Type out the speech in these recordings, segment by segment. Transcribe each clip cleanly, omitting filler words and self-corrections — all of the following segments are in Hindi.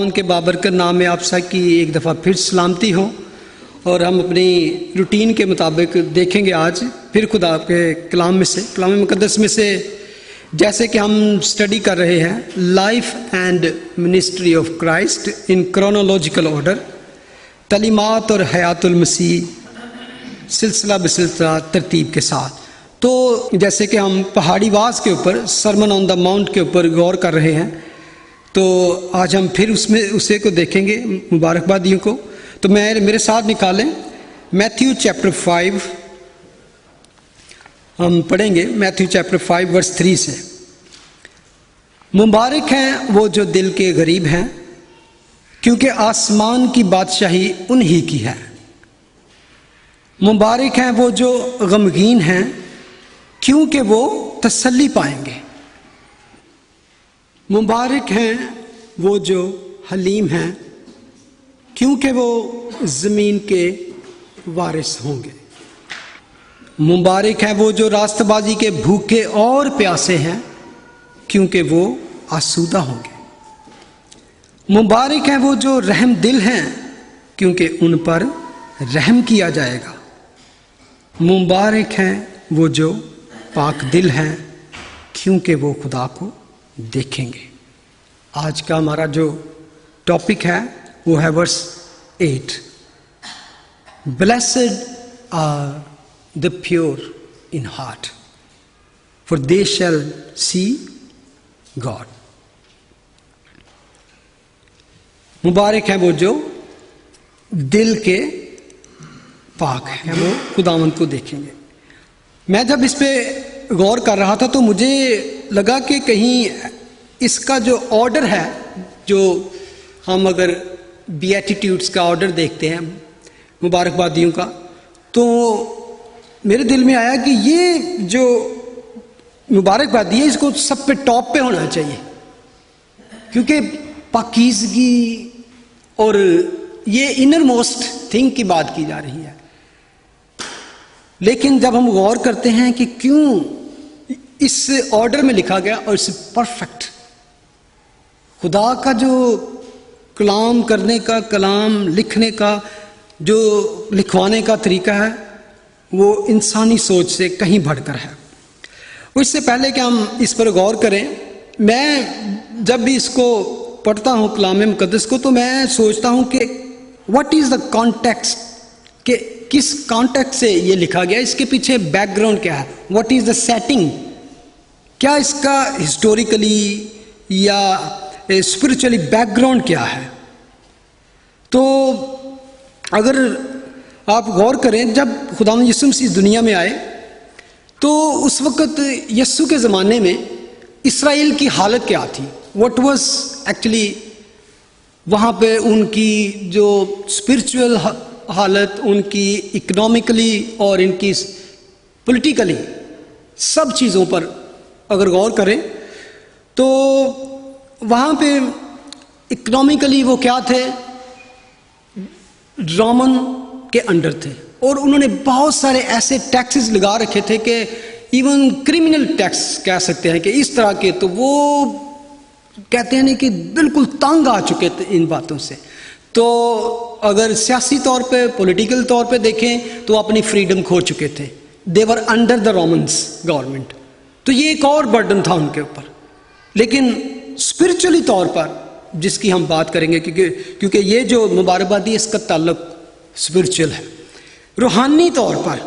खुदावन के बाबरकत नाम में आप सब की एक दफ़ा फिर सलामती हो। और हम अपनी रूटीन के मुताबिक देखेंगे आज फिर खुदा के कलाम मुक़द्दस में से, जैसे कि हम स्टडी कर रहे हैं life and ministry of Christ in chronological order, तलीमात और हयातुल मसीह सिलसिला बसिलसिला तरतीब के साथ। तो जैसे कि हम पहाड़ी वास के ऊपर सरमन ऑन द माउंट के ऊपर गौर कर रहे हैं, तो आज हम फिर उसे को देखेंगे, मुबारकबादियों को। तो मेरे साथ निकालें मैथ्यू चैप्टर 5, हम पढ़ेंगे मैथ्यू चैप्टर 5 वर्स 3 से। मुबारक हैं वो जो दिल के गरीब हैं, क्योंकि आसमान की बादशाही उन्हीं की है। मुबारक हैं वो जो गमगीन हैं, क्योंकि वो तसल्ली पाएंगे। मुबारक हैं वो जो हलीम हैं, क्योंकि वो ज़मीन के वारिस होंगे। मुबारक हैं वो जो रास्तबाजी के भूखे और प्यासे हैं, क्योंकि वो आसूदा होंगे। मुबारक हैं वो जो रहम दिल हैं, क्योंकि उन पर रहम किया जाएगा। मुबारक हैं वो जो पाक दिल हैं, क्योंकि वो खुदा को देखेंगे। आज का हमारा जो टॉपिक है वो है verse 8, blessed are the pure in heart, for they shall see God. मुबारक है वो जो दिल के पाक है, वो खुदावंद को देखेंगे। मैं जब इस पे गौर कर रहा था तो मुझे लगा कि कहीं इसका जो ऑर्डर है, जो हम अगर बीएटिट्यूड्स का ऑर्डर देखते हैं मुबारकबादियों का, तो मेरे दिल में आया कि ये जो मुबारकबादी है इसको सब पे टॉप पे होना चाहिए, क्योंकि पाकीज़गी और ये इनर मोस्ट थिंग की बात की जा रही है। लेकिन जब हम गौर करते हैं कि क्यों इस ऑर्डर में लिखा गया और इस परफेक्ट खुदा का जो कलाम करने का, कलाम लिखने का, जो लिखवाने का तरीका है, वो इंसानी सोच से कहीं बढ़कर है। इससे पहले कि हम इस पर गौर करें, मैं जब भी इसको पढ़ता हूँ कलाम मुक़द्दस को, तो मैं सोचता हूँ कि व्हाट इज़ द कॉन्टेक्स्ट, कि किस कॉन्टेक्स्ट से ये लिखा गया, इसके पीछे बैकग्राउंड क्या है, व्हाट इज़ द सेटिंग, क्या इसका हिस्टोरिकली या स्पिरिचुअली बैकग्राउंड क्या है। तो अगर आप गौर करें, जब खुदावंद यीशु मसीह दुनिया में आए तो उस वक़्त यीशु के ज़माने में इस्राएल की हालत क्या थी, व्हाट वाज एक्चुअली वहाँ पे उनकी जो स्पिरिचुअल हालत, उनकी इकोनॉमिकली और इनकी पॉलिटिकली सब चीज़ों पर अगर गौर करें तो वहाँ पे इकोनॉमिकली वो क्या थे, रोमन के अंडर थे, और उन्होंने बहुत सारे ऐसे टैक्सेस लगा रखे थे कि इवन क्रिमिनल टैक्स कह सकते हैं कि इस तरह के। तो वो कहते हैं कि बिल्कुल तंग आ चुके थे इन बातों से। तो अगर सियासी तौर पे, पॉलिटिकल तौर पे देखें तो अपनी फ्रीडम खो चुके थे, they were under the Romans government. तो ये एक और बर्डन था उनके ऊपर। लेकिन स्पिरिचुअली तौर पर जिसकी हम बात करेंगे, क्योंकि ये जो मुबारकबादी है इसका ताल्लुक स्पिरिचुअल है, रूहानी तौर पर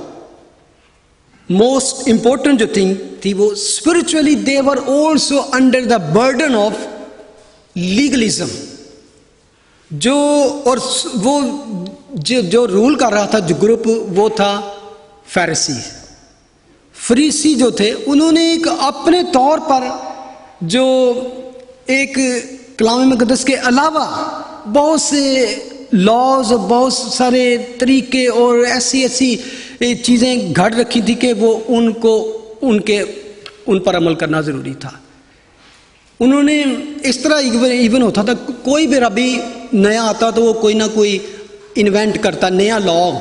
मोस्ट इंपॉर्टेंट जो थिंग थी वो spiritually they were also under the burden of legalism. जो और वो जो रूल कर रहा था जो ग्रुप, वो था फरीसी जो थे। उन्होंने एक अपने तौर पर जो एक कलाम मुक़द्दस के अलावा बहुत से लॉज और बहुत सारे तरीके और ऐसी चीज़ें घड़ रखी थी कि वो उन पर अमल करना ज़रूरी था। उन्होंने इस तरह इवन होता था, कोई भी रबी नया आता तो वो कोई ना कोई इन्वेंट करता नया लॉ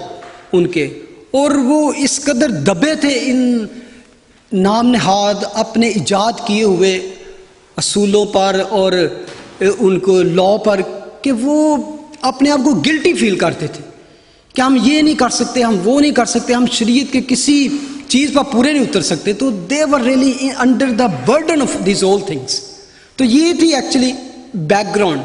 उनके, और वो इस कदर दबे थे इन नाम नहाद अपने इजाद किए हुए असूलों पर और उनको लॉ पर कि वो अपने आप को गिल्टी फील करते थे कि हम ये नहीं कर सकते, हम वो नहीं कर सकते, हम शरीयत के किसी चीज़ पर पूरे नहीं उतर सकते। तो they were really under the burden of this all things. तो ये थी एक्चुअली बैकग्राउंड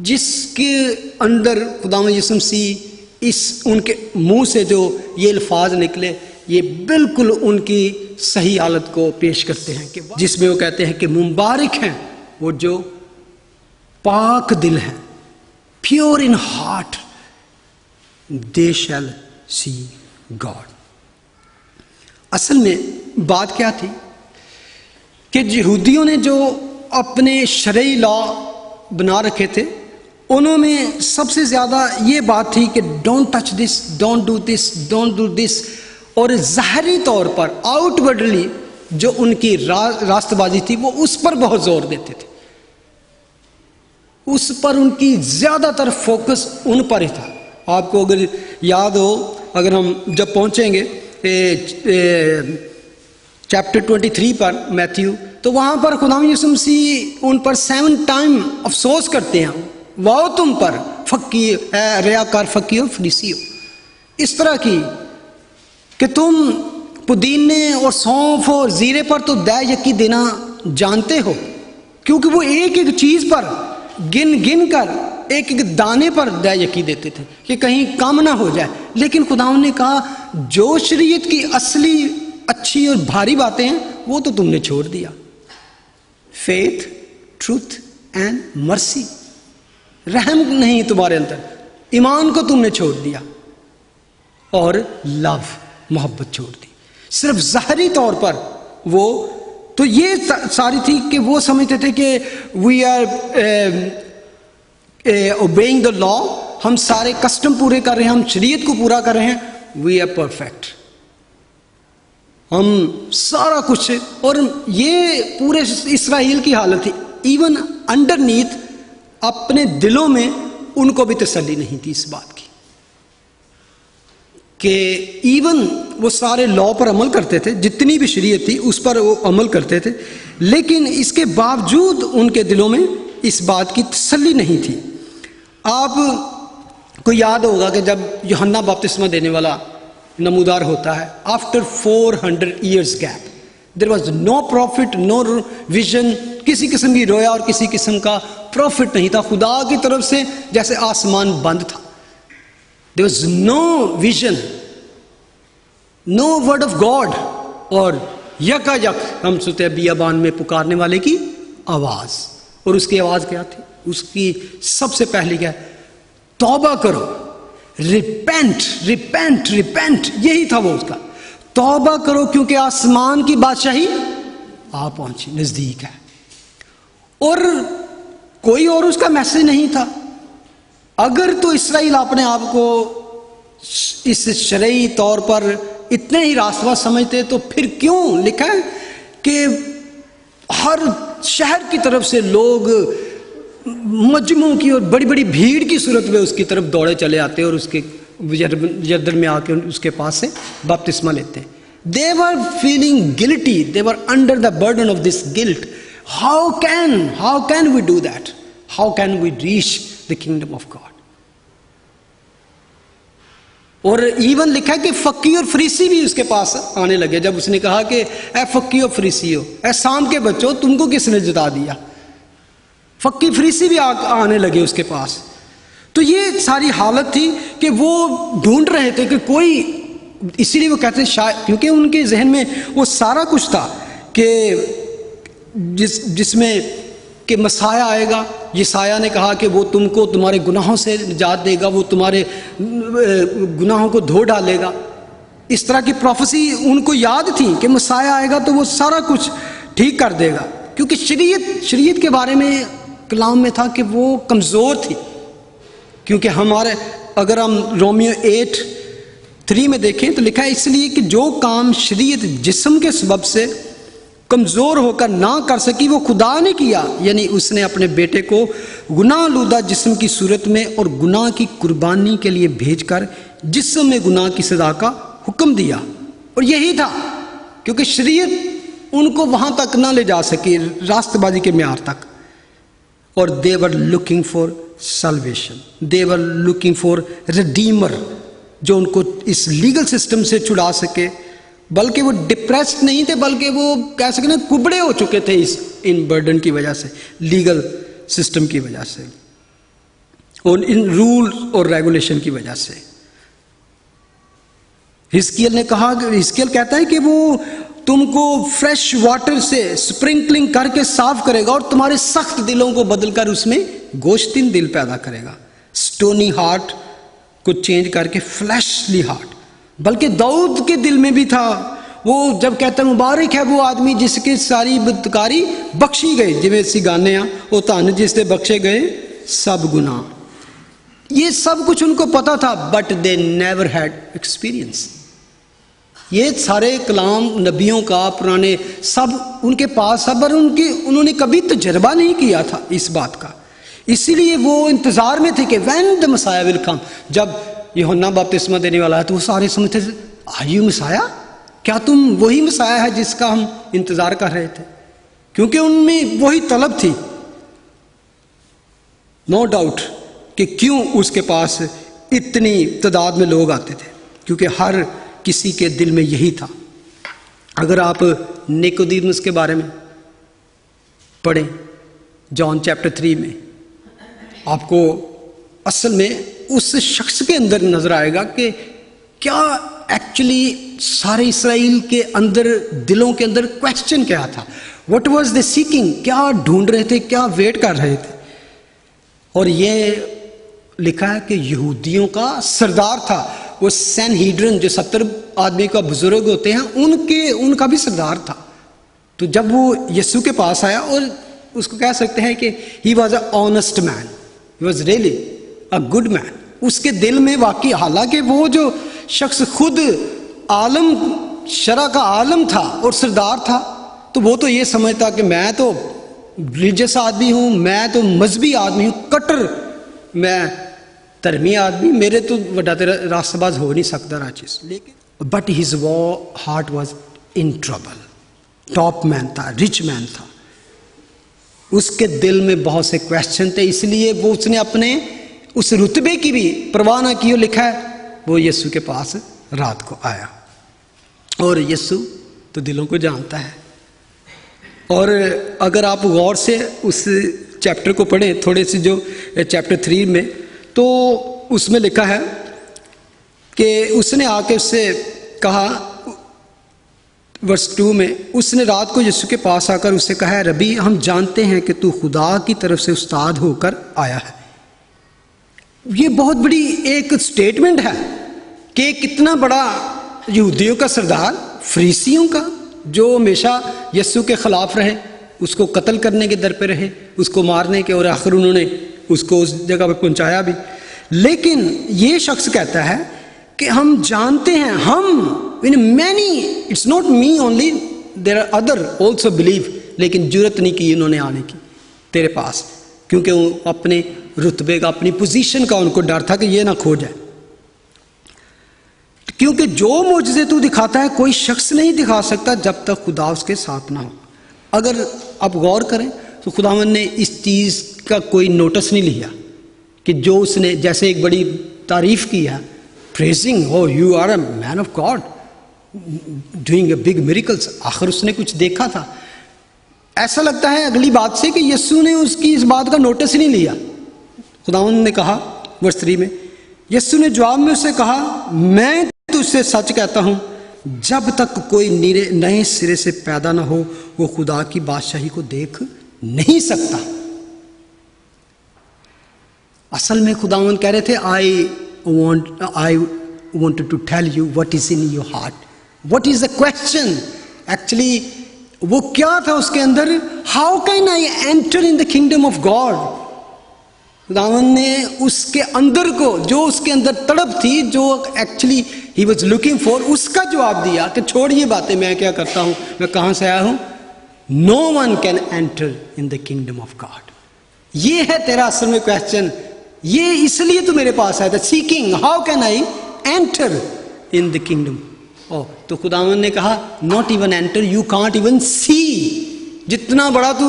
जिसके अंदर खुदा यीशु मसीह इस उनके मुंह से जो ये अल्फाज निकले, ये बिल्कुल उनकी सही हालत को पेश करते हैं कि जिसमें वो कहते हैं कि मुबारक हैं वो जो पाक दिल हैं, pure in heart, they shall see God. असल में बात क्या थी कि यहूदियों ने जो अपने शरई लॉ बना रखे थे, उन्होंने सबसे ज़्यादा ये बात थी कि don't touch this, don't do this, don't do this. और ज़ाहरी तौर पर आउटवर्डली जो उनकी रास्तबाजी थी वो उस पर बहुत जोर देते थे, उस पर उनकी ज़्यादातर फोकस उन पर ही था। आपको अगर याद हो, अगर हम जब पहुँचेंगे चैप्टर 23 पर मैथ्यू, तो वहाँ पर खुदा यीशु मसीह उन पर 7 टाइम अफसोस करते हैं, वाओ तुम पर फक्की रियाकार फकीर फरीसियो, इस तरह की कि तुम पुदीने और सौंफ और जीरे पर तो दै यकी देना जानते हो, क्योंकि वो एक एक चीज़ पर गिन गिन कर एक एक दाने पर दै यकी देते थे कि कहीं कम ना हो जाए। लेकिन खुदा ने कहा जो शरीयत की असली अच्छी और भारी बातें हैं वो तो तुमने छोड़ दिया। फेथ, ट्रूथ एंड मर्सी, रहम नहीं तुम्हारे अंदर, ईमान को तुमने छोड़ दिया और लव, मोहब्बत छोड़ दी। सिर्फ ज़ाहरी तौर पर वो तो ये सारी थी कि वो समझते थे कि we are obeying the law, हम सारे कस्टम पूरे कर रहे हैं, हम शरीयत को पूरा कर रहे हैं, वी आर परफेक्ट, हम सारा कुछ। और ये पूरे इस्राएल की हालत थी। इवन अंडरनीथ अपने दिलों में उनको भी तसल्ली नहीं थी इस बात की कि इवन वो सारे लॉ पर अमल करते थे, जितनी भी शरीयत थी उस पर वो अमल करते थे, लेकिन इसके बावजूद उनके दिलों में इस बात की तसल्ली नहीं थी। आप को याद होगा कि जब यूहन्ना बपतिस्मा देने वाला नमूदार होता है, after 400 years gap, there was no prophet, no vision, किसी किस्म की रोया और किसी किस्म का प्रॉफिट नहीं था। खुदा की तरफ से जैसे आसमान बंद था, there was no vision, no word of God, और यकायक हम सुते बियाबान में पुकारने वाले की आवाज। और उसकी आवाज क्या थी? उसकी सबसे पहली क्या? तौबा करो, रिपेंट रिपेंट रिपेंट, यही था वो उसका। तौबा करो क्योंकि आसमान की बादशाही आ पहुंची, नजदीक है। और कोई और उसका मैसेज नहीं था। अगर तो इस्राएल अपने आप को इस शरई तौर पर इतने ही रास्तवा समझते, तो फिर क्यों लिखा है कि हर शहर की तरफ से लोग मजमू की और बड़ी बड़ी भीड़ की सूरत में उसकी तरफ दौड़े चले आते और उसके यरदन में आके उसके पास से बपतिस्मा लेते। They were feeling guilty, they were under the burden of this guilt. How can we do that? How can we reach the kingdom of God? और इवन लिखा है कि फक्की और फरीसी भी उसके पास आने लगे जब उसने कहा कि ए फक्की और फरीसी हो, ए शाम के बच्चों, तुमको किसने जिता दिया? फक्की फरीसी भी आने लगे उसके पास। तो ये सारी हालत थी कि वो ढूंढ रहे थे कि कोई, इसीलिए वो कहते शायद, क्योंकि उनके जहन में वो सारा कुछ था कि जिसमें कि मसाया आएगा। यसाया ने कहा कि वो तुमको तुम्हारे गुनाहों से निजात देगा, वो तुम्हारे गुनाहों को धो डालेगा। इस तरह की प्रोफेसी उनको याद थी कि मसाया आएगा तो वो सारा कुछ ठीक कर देगा, क्योंकि शरीयत के बारे में कलाम में था कि वो कमज़ोर थी। क्योंकि हमारे, अगर हम रोमियो 8:3 में देखें तो लिखा है, इसलिए कि जो काम शरीयत जिस्म के सबब से कमज़ोर होकर ना कर सकी वो खुदा ने किया, यानी उसने अपने बेटे को गुनाह लूदा जिस्म की सूरत में और गुनाह की कुर्बानी के लिए भेजकर जिस्म में गुनाह की सज़ा का हुक्म दिया। और यही था, क्योंकि शरीयत उनको वहाँ तक ना ले जा सकी, रास्तबाजी के म्यार तक। और they were looking for salvation. They were looking for redeemer जो उनको इस लीगल सिस्टम से छुड़ा सके. बल्कि वो डिप्रेस्ड नहीं थे, बल्कि वो कह सके ना कुबड़े हो चुके थे इन बर्डन की वजह से, लीगल सिस्टम की वजह से और इन रूल और रेगुलेशन की वजह से. हिजकिय्याह ने कहा, हिजकिय्याह कहता है कि वो तुमको फ्रेश वाटर से स्प्रिंकलिंग करके साफ करेगा और तुम्हारे सख्त दिलों को बदलकर उसमें गोश्तीन दिल पैदा करेगा. स्टोनी हार्ट को चेंज करके फ्लैशली हार्ट. बल्कि दाऊद के दिल में भी था. वो जब कहता है मुबारक है वो आदमी जिसकी सारी बदकारी बख्शी गई, जिवें असी गाने आ वो धन जिससे बख्शे गए सब गुनाह. ये सब कुछ उनको पता था, but they never had experience. ये सारे कलाम नबियों का पुराने सब उनके पास सब, पर उन्होंने कभी तजर्बा नहीं किया था इस बात का. इसीलिए वो इंतजार में थे कि when the Messiah will come. जब यूहन्ना बपतिस्मा देने वाला है तो वो सारे समझते थे, आर यू मसाया, क्या तुम वही मसाया है जिसका हम इंतजार कर रहे थे. क्योंकि उनमें वही तलब थी. नो डाउट कि क्यों उसके पास इतनी तादाद में लोग आते थे, क्योंकि हर किसी के दिल में यही था. अगर आप निकोदेमुस के बारे में पढ़ें जॉन चैप्टर 3 में, आपको असल में उस शख्स के अंदर नजर आएगा कि क्या एक्चुअली सारे इसराइल के अंदर, दिलों के अंदर क्वेश्चन क्या था. व्हाट वाज दे सीकिंग, क्या ढूंढ रहे थे, क्या वेट कर रहे थे. और ये लिखा है कि यहूदियों का सरदार था वो सैनहीड्रिन, जो 70 आदमी का बुजुर्ग होते हैं, उनका भी सरदार था. तो जब वो यीशु के पास आया, और उसको कह सकते हैं कि he was a honest man, he was really a good man. उसके दिल में वाकई, हालांकि वो जो शख्स खुद आलम शरा का आलम था और सरदार था, तो वो तो ये समझता कि मैं तो रिलीजियस आदमी हूँ, मैं तो मजहबी आदमी हूँ, कट्टर मैं धर्मी आदमी, मेरे तो वड्डा तेरा रास्तबाज हो नहीं सकता राचिस. लेकिन but his heart was in trouble. Top man था, रिच मैन था, उसके दिल में बहुत से क्वेश्चन थे. इसलिए वो उसने अपने उस रुतबे की भी परवाह ना की. लिखा है वो यीशु के पास रात को आया, और यीशु तो दिलों को जानता है. और अगर आप गौर से उस चैप्टर को पढ़ें, थोड़े से जो चैप्टर 3 में, तो उसमें लिखा है कि उसने आके उससे कहा, वर्स 2 में, उसने रात को यीशु के पास आकर उससे कहा, रबी हम जानते हैं कि तू खुदा की तरफ से उस्ताद होकर आया है. ये बहुत बड़ी एक स्टेटमेंट है कि कितना बड़ा यहूदियों का सरदार, फरीसियों का, जो हमेशा यीशु के खिलाफ रहे, उसको कत्ल करने के दर पे रहे, उसको मारने के, और आखिर उन्होंने उसको उस जगह पे पहुंचाया भी. लेकिन ये शख्स कहता है कि हम जानते हैं, हम in many, it's not me only, there are other also believe. लेकिन जरूरत नहीं की उन्होंने आने की तेरे पास, क्योंकि वो अपने रुतबे का, अपनी पोजीशन का उनको डर था कि ये ना खो जाए. क्योंकि जो मौजज़े तू दिखाता है कोई शख्स नहीं दिखा सकता जब तक खुदा उसके साथ ना हो. अगर आप गौर करें तो खुदावंद ने इस चीज़ का कोई नोटिस नहीं लिया कि जो उसने जैसे एक बड़ी तारीफ की है, praising, O you are a man of God doing a big miracles. आखिर उसने कुछ देखा था. ऐसा लगता है अगली बात से कि यीशु ने उसकी इस बात का नोटिस ही नहीं लिया. खुदावंद ने कहा वर्स 3 में, यीशु ने जवाब में उससे कहा, मैं तुझसे सच कहता हूं, जब तक कोई नए सिरे से पैदा ना हो वो खुदा की बादशाही को देख नहीं सकता. असल में खुदावंद कह रहे थे, I wanted to tell you what is in your heart, what is the question. Actually वो क्या था उसके अंदर, how can I enter in the kingdom of God. खुदावंद ने उसके अंदर को, जो उसके अंदर तड़प थी, जो actually he was looking for, उसका जवाब दिया कि छोड़ ये बातें, मैं क्या करता हूं, मैं कहां से आया हूं. No one can enter in the kingdom of God. ये है तेरा असल में क्वेश्चन. ये इसलिए तो मेरे पास आया था, seeking how can I enter in the kingdom. ओ तो खुदावंद ने कहा, not even enter, you can't even see. जितना बड़ा तू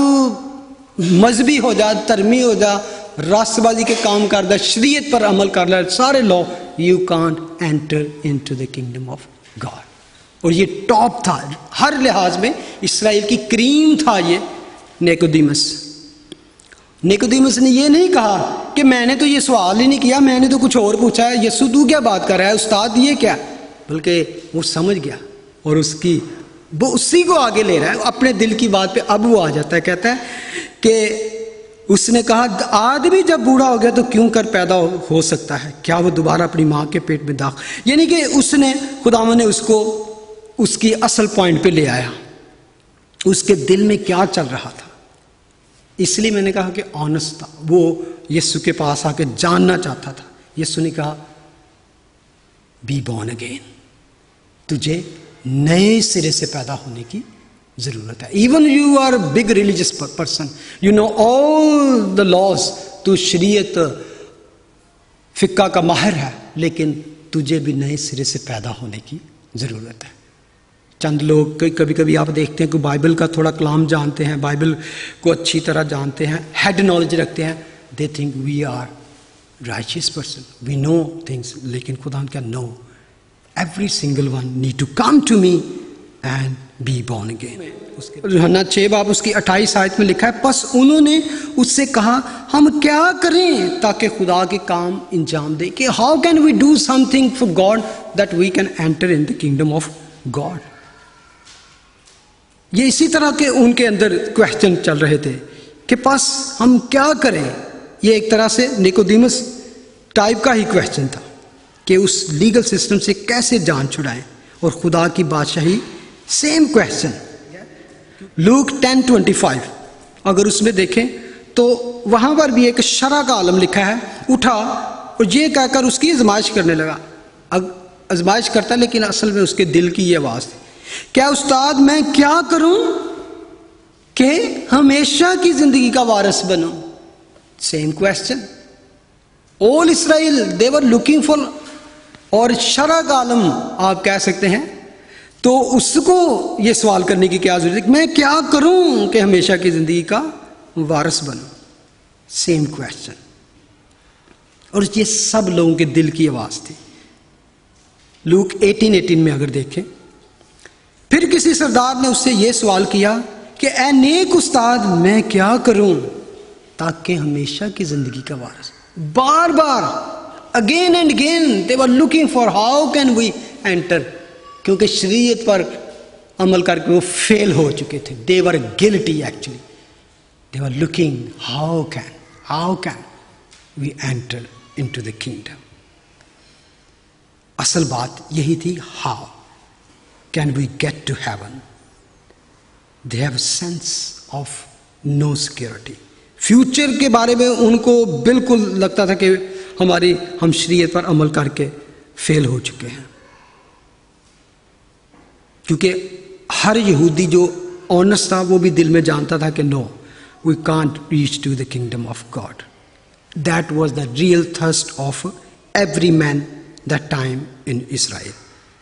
मजहबी हो जा, धर्मी हो जा, रास्तबाजी के काम करता है, शरीयत पर अमल कर रहा है, सारे law, you can't enter into the kingdom of God. और ये टॉप था हर लिहाज में, इसराइल की क्रीम था ये निकोदेमुस। निकोदेमुस ने ये नहीं कहा कि मैंने तो ये सवाल ही नहीं किया, मैंने तो कुछ और पूछा है, यीशु तू क्या बात कर रहा है, उस्ताद ये क्या, बल्कि वो समझ गया और वो उसी को आगे ले रहा है अपने दिल की बात पे। अब वो आ जाता है, कहता है कि उसने कहा आदमी जब बूढ़ा हो गया तो क्यों कर पैदा हो सकता है, क्या वो दोबारा अपनी माँ के पेट में दाखिल, यानी कि उसने खुदावंद ने उसको उसकी असल पॉइंट पे ले आया, उसके दिल में क्या चल रहा था। इसलिए मैंने कहा कि ऑनेस्ट था वो, यीशु के पास आके जानना चाहता था। यीशु ने कहा बी बॉर्न अगेन, तुझे नए सिरे से पैदा होने की जरूरत है। Even you are big religious person, you know all the laws, तू शरीयत फिक्का का माहिर है, लेकिन तुझे भी नए सिरे से पैदा होने की जरूरत है। चंद लोग कभी कभी आप देखते हैं कि बाइबल का थोड़ा कलाम जानते हैं, बाइबल को अच्छी तरह जानते हैं, हेड नॉलेज रखते हैं, they think we are righteous person, we know things, लेकिन खुदा क्या no, every single one need to come to me and be born again. यूहन्ना 6 बाब उसकी 28 आयत में लिखा है, बस उन्होंने उससे कहा हम क्या करें ताकि खुदा के काम अंजाम दे, कि how can we do something for God that we can enter in the kingdom of God. ये इसी तरह के उनके अंदर क्वेश्चन चल रहे थे कि बस हम क्या करें। ये एक तरह से निकोदेमुस टाइप का ही क्वेश्चन था कि उस लीगल सिस्टम से कैसे जान छुड़ाएं, और खुदा की बादशाही सेम क्वेश्चन। लूक 10:25 अगर उसमें देखें तो वहां पर भी एक शरा का आलम लिखा है, उठा और ये कहकर उसकी आजमाइश करने लगा। आजमाइश करता, लेकिन असल में उसके दिल की ये आवाज़ थी, क्या उस्ताद मैं क्या करूं कि हमेशा की जिंदगी का वारिस बनूं। Same question, all Israel they were looking for, और शरा का आलम आप कह सकते हैं, तो उसको ये सवाल करने की क्या जरूरत है, मैं क्या करूं कि हमेशा की जिंदगी का वारिस बनूं। सेम क्वेश्चन, और ये सब लोगों के दिल की आवाज थी। लूक 18:18 में अगर देखें, फिर किसी सरदार ने उससे यह सवाल किया कि ए नेक उस्ताद मैं क्या करूं ताकि हमेशा की जिंदगी का वारिस। बार बार again and again they were looking for how can we enter, क्योंकि शरीयत पर अमल करके वो फेल हो चुके थे। They were guilty actually, they were looking how can we enter into the kingdom. असल बात यही थी, how can we get to heaven? They have a sense of no security. Future के बारे में उनको बिल्कुल लगता था कि हम शरीयत पर अमल करके फेल हो चुके हैं, क्योंकि हर यहूदी जो ऑनेस्ट था वो भी दिल में जानता था कि no, we can't reach to the kingdom of God. That was the real thirst of every man that time in Israel,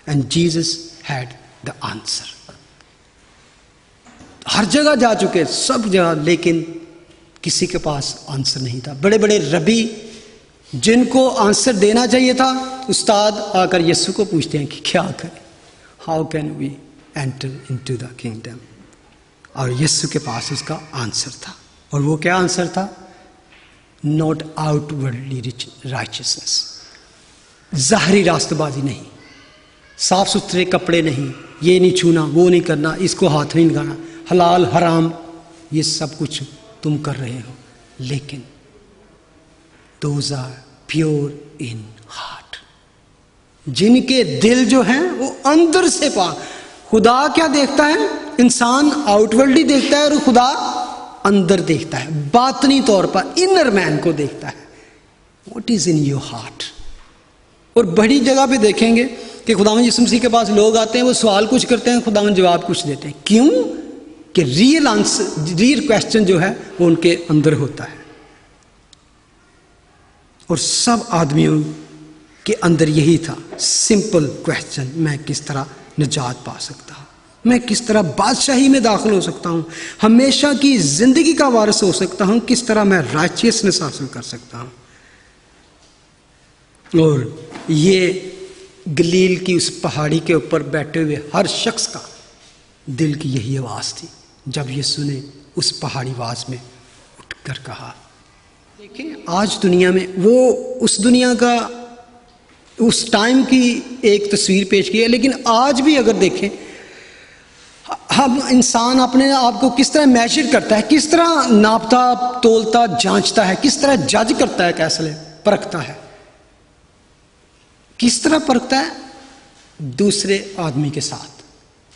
and Jesus had the answer. हर जगह जा चुके, सब जगह, लेकिन किसी के पास आंसर नहीं था। बड़े बड़े रबी जिनको आंसर देना चाहिए था, उस्ताद आकर यीशु को पूछते हैं कि क्या करें, how can we enter into the kingdom. और यीशु के पास उसका आंसर था, और वो क्या आंसर था? नॉट आउटवर्डली राइचियसनेस, ज़ाहरी रास्तबाजी नहीं, साफ सुथरे कपड़े नहीं, ये नहीं छूना, वो नहीं करना, इसको हाथ नहीं लगाना, हलाल हराम ये सब कुछ तुम कर रहे हो, लेकिन those are pure in heart, जिनके दिल जो हैं वो अंदर से पाक। खुदा क्या देखता है? इंसान आउटवर्डली देखता है, और खुदा अंदर देखता है, बातनी तौर पर इनर मैन को देखता है, what is in your heart. और बड़ी जगह पे देखेंगे कि खुदावंद यीशु मसीह के पास लोग आते हैं, वो सवाल कुछ करते हैं, खुदावंद जवाब कुछ देते हैं। क्यों? कि रियल आंसर, रियल क्वेश्चन जो है वो उनके अंदर होता है। और सब आदमियों के अंदर यही था, सिंपल क्वेश्चन, मैं किस तरह निजात पा सकता। मैं किस तरह बादशाही में दाखिल हो सकता हूँ, हमेशा की जिंदगी का वारिस हो सकता हूँ, किस तरह मैं राइचियसनेस हासिल कर सकता हूँ। और ये गलील की उस पहाड़ी के ऊपर बैठे हुए हर शख्स का दिल की यही आवाज़ थी जब यीशु ने उस पहाड़ी आवाज़ में उठकर कहा। देखें आज दुनिया में वो उस दुनिया का उस टाइम की एक तस्वीर पेश की है, लेकिन आज भी अगर देखें हम इंसान अपने आप को किस तरह मेजर करता है, किस तरह नापता तोलता जांचता है, किस तरह जज करता है, कैसे परखता है, किस तरह परखता है? दूसरे आदमी के साथ,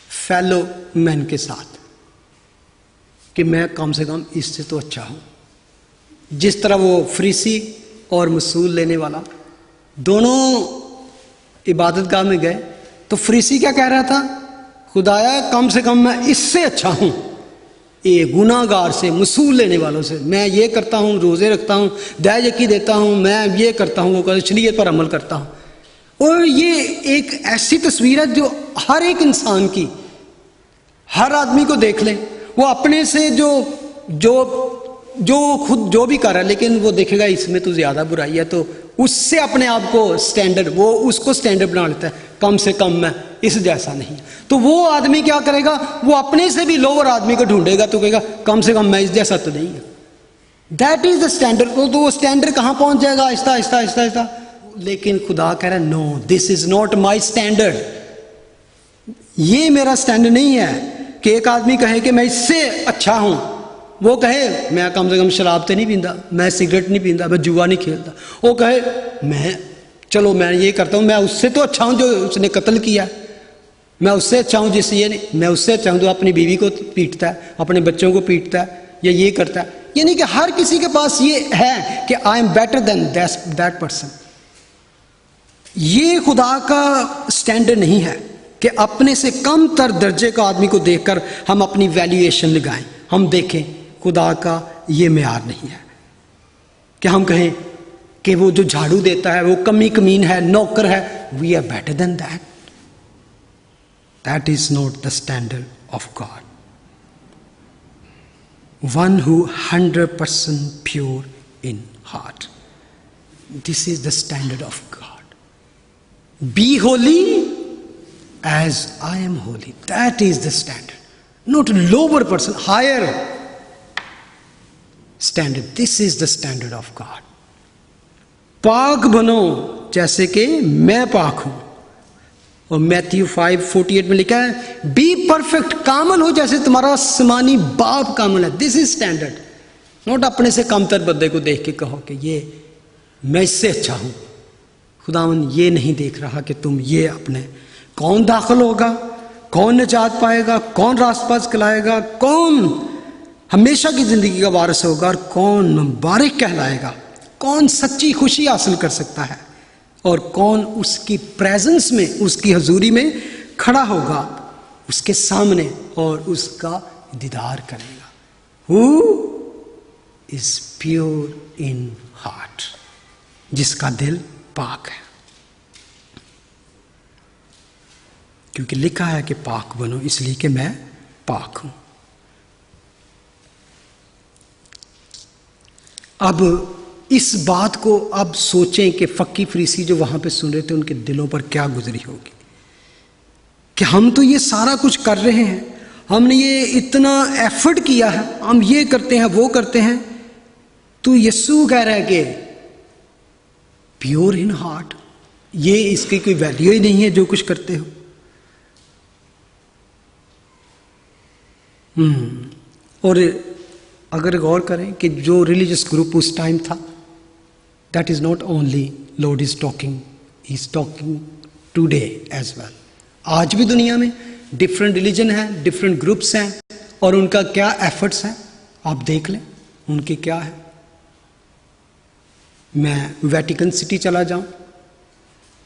फेलो मैन के साथ, कि मैं कम से कम इससे तो अच्छा हूं। जिस तरह वो फरीसी और मसूल लेने वाला दोनों इबादतगाह में गए तो फरीसी क्या कह रहा था? खुदाया कम से कम मैं इससे अच्छा हूं, ये गुनाहगार से, मसूल लेने वालों से। मैं ये करता हूं, रोजे रखता हूं, दयायकी देता हूं, मैं ये करता हूं, वो शरीयत पर अमल करता हूं। और ये एक ऐसी तस्वीर है जो हर एक इंसान की, हर आदमी को देख ले, वो अपने से जो खुद जो भी कर रहा है, लेकिन वो देखेगा इसमें तो ज्यादा बुराई है, तो उससे अपने आप को स्टैंडर्ड, वो उसको स्टैंडर्ड बना लेता है, कम से कम मैं इस जैसा नहीं। तो वो आदमी क्या करेगा? वो अपने से भी लोअर आदमी को ढूंढेगा तो कहेगा कम से कम मैं इस जैसा तो नहीं है। That is the standard. तो वो स्टैंडर्ड कहां पहुंच जाएगा? आहिस्ता आहिस्ता आहिस्ता आहिस्ता। लेकिन खुदा कह रहा है no, this is not my standard. ये मेरा स्टैंडर्ड नहीं है कि एक आदमी कहे कि मैं इससे अच्छा हूं, वो कहे मैं कम से कम शराब तो नहीं पीता, मैं सिगरेट नहीं पीता, मैं जुआ नहीं खेलता, वो कहे मैं ये करता हूं, मैं उससे तो अच्छा हूं जो उसने कत्ल किया, मैं उससे अच्छा हूं जिससे ये नहीं, मैं उससे अच्छा हूं जो अपनी बीवी को पीटता है, अपने बच्चों को पीटता है या ये करता है। यानी कि हर किसी के पास ये है कि I am better than that person. ये खुदा का स्टैंडर्ड नहीं है कि अपने से कम तर दर्जे का आदमी को देखकर हम अपनी वैल्यूएशन लगाएं। हम देखें खुदा का ये मेयार नहीं है कि हम कहें कि वो जो झाड़ू देता है वो कमी कमीन है, नौकर है, we are better than that. That is not the standard of God. One who 100% pure in heart, this is the standard of God. Be holy as I am holy. That is the standard. Not a lower person, higher standard. This is the standard of God. पाक बनो जैसे कि मैं पाक हूं। और मैथ्यू 5:48 में लिखा है बी परफेक्ट, कामल हो जैसे तुम्हारा आसमानी बाप कामल है। This is standard. नोट अपने से कमतर बंदे को देख के कहो कि ये मैं इससे अच्छा हूं। खुदावन ये नहीं देख रहा कि तुम ये अपने, कौन दाखिल होगा, कौन निजात पाएगा, कौन रास्ता कहलाएगा, कौन हमेशा की जिंदगी का वारिस होगा और कौन मुबारक कहलाएगा, कौन सच्ची खुशी हासिल कर सकता है और कौन उसकी प्रेजेंस में, उसकी हजूरी में खड़ा होगा उसके सामने और उसका दीदार करेगा। Who is pure in heart, जिसका दिल पाक है। क्योंकि लिखा है कि पाक बनो, इसलिए कि मैं पाक हूं। अब इस बात को अब सोचें कि फक्की फरीसी जो वहां पे सुन रहे थे उनके दिलों पर क्या गुजरी होगी कि हम तो ये सारा कुछ कर रहे हैं, हमने ये इतना एफर्ट किया है, हम ये करते हैं वो करते हैं, तो यीशु कह रहा है कि प्योर इन हार्ट, ये इसकी कोई वैल्यू ही नहीं है जो कुछ करते हो। और अगर गौर करें कि जो रिलीजियस ग्रुप उस टाइम था, that is not only Lord is talking, he is talking today as well. आज भी दुनिया में डिफरेंट रिलीजन है, डिफरेंट ग्रुप्स हैं और उनका क्या एफर्ट्स हैं आप देख लें, उनके क्या है। मैं वेटिकन सिटी चला जाऊं,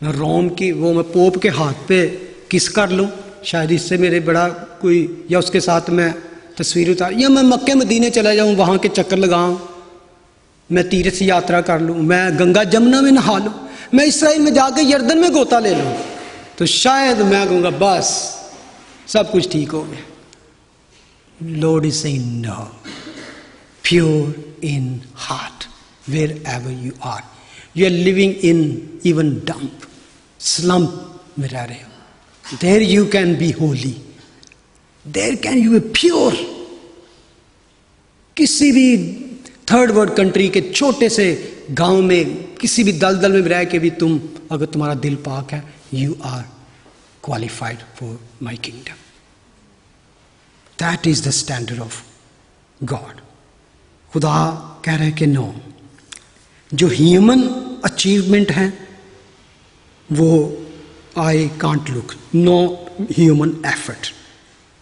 मैं रोम की वो मैं पोप के हाथ पे किस कर लूं, शायद इससे मेरे बड़ा कोई, या उसके साथ मैं तस्वीर उतार, या मैं मक्के मदीने चला जाऊं, वहां के चक्कर लगाऊं, मैं तीर्थ यात्रा कर लूं, मैं गंगा जमुना में नहा लूं, मैं इसराइल में जाके यर्दन में गोता ले लूं, तो शायद मैं कहूँगा बस सब कुछ ठीक हो गया। Lord is saying no, pure in heart wherever you are. You are living in even dump, slump में रह रहे हो, there you can be holy, there can you be pure. किसी भी थर्ड वर्ल्ड कंट्री के छोटे से गांव में, किसी भी दलदल में रह के भी तुम, अगर तुम्हारा दिल पाक है, you are qualified for my kingdom. That is the standard of God. खुदा कह रहे कि नो, जो ह्यूमन अचीवमेंट है वो I can't look, no human effort,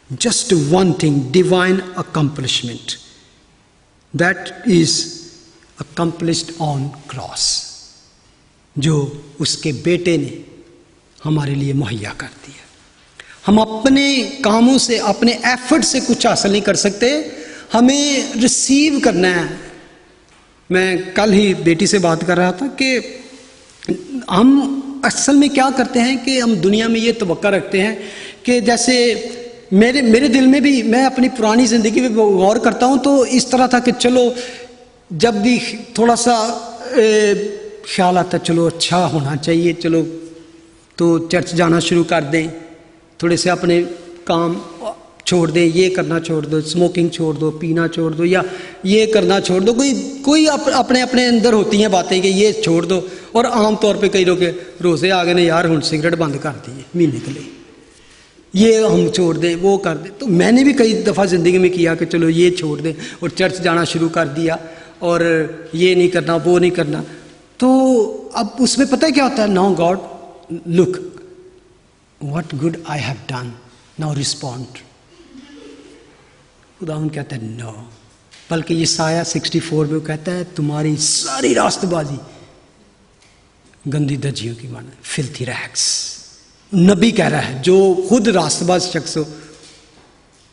just one thing, divine accomplishment that is accomplished on cross, जो उसके बेटे ने हमारे लिए मुहैया कर दिया। हम अपने कामों से, अपने एफर्ट से कुछ हासिल नहीं कर सकते, हमें रिसीव करना है। मैं कल ही बेटी से बात कर रहा था कि हम असल में क्या करते हैं कि हम दुनिया में ये तवक्का रखते हैं कि जैसे मेरे दिल में भी, मैं अपनी पुरानी ज़िंदगी में गौर करता हूँ तो इस तरह था कि चलो जब भी थोड़ा सा ख्याल आता, चलो अच्छा होना चाहिए, चलो तो चर्च जाना शुरू कर दें, थोड़े से अपने काम छोड़ दें, ये करना छोड़ दो, स्मोकिंग छोड़ दो, पीना छोड़ दो, या ये करना छोड़ दो। कोई अपने अपने अंदर होती हैं बातें कि ये छोड़ दो। और आम तौर पे कई लोग रोज़े आ गए ने यार, हम सिगरेट बंद कर दिए महीने के लिए, ये हम छोड़ दें, वो कर दें। तो मैंने भी कई दफ़ा ज़िंदगी में किया कि चलो ये छोड़ दें, और चर्च जाना शुरू कर दिया, और ये नहीं करना, वो नहीं करना। तो अब उसमें पता है क्या होता है, now God look what good I have done, now respond. खुदावंद कहता है नो, बल्कि ये साया 64 में कहता है तुम्हारी सारी रास्तबाजी गंदी दजियों की माना, फिल्थी रैग्स। नबी कह रहा है जो खुद रास्तबाज शख्स हो,